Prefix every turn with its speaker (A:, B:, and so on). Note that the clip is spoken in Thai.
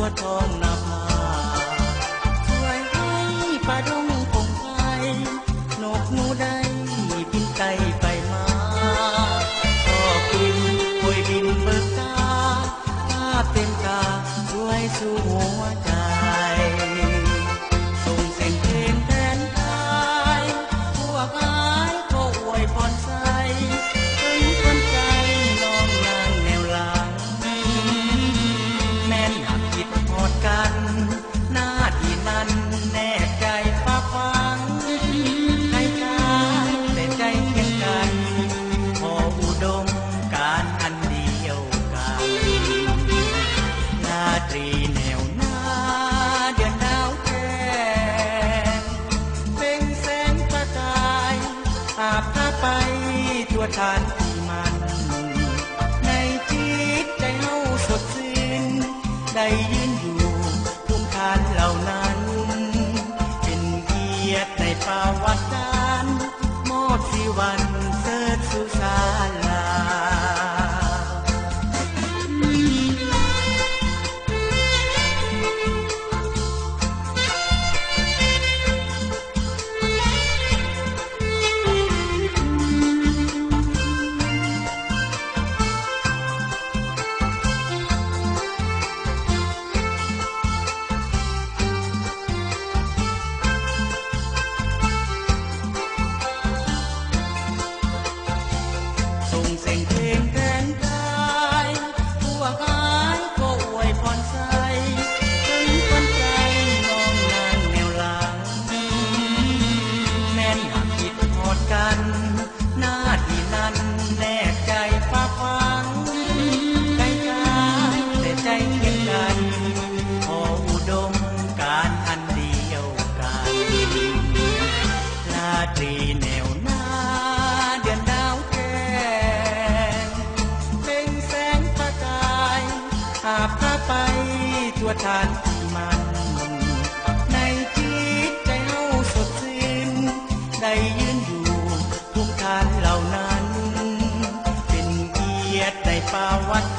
A: วทองนาภาช่วยให้ป่าดงคงไพนกหนูได้บินไกลไปมาก็บินป่วยบินเบิกตาภาพเต็มตาช่วยสู่หัวใจส่งเสียงเพลงแทนไทยพวกอายก็อวยพรใสถึงคนใจน้องนางแนวหลังแม่นหักคิดทอดกันหน้าที่นั้นแน่ใจฟ้าฟังใครกายแต่ใจเคียงกันพออุดมการอันเดียวกันราตรีแนวหน้าเดือนดาวแจ้งเปล่งแสงประกายอาบพาไปทั่วทานที่มันในจิตใจเฮาสดชื่นได้ยืนอยู่ภูมิฐานเหล่านั้นเป็นเกียรติในประวัติการมอบชีวันเสิร์ชสุศาลาส่งเสียงเพลงแทนไทยพวกอายก็อวยพรใสถึงคนใจน้องนางแนวหลังแม่นหักคิดทอดกันหน้าที่นั้นแน่ใจฟ้าฟังใกล้กายแต่ใจเคียงกันพออุดมการอันเดียวกันราตรีแนวหน้าเดือนดาวแจ้งเปล่งแสงประกายอาบพาไปทั่วทานที่มันในจิตใจเฮาสดชื่นได้ยืนอยู่ภูมิฐานเหล่านั้นเป็นเกียรติในประวัติ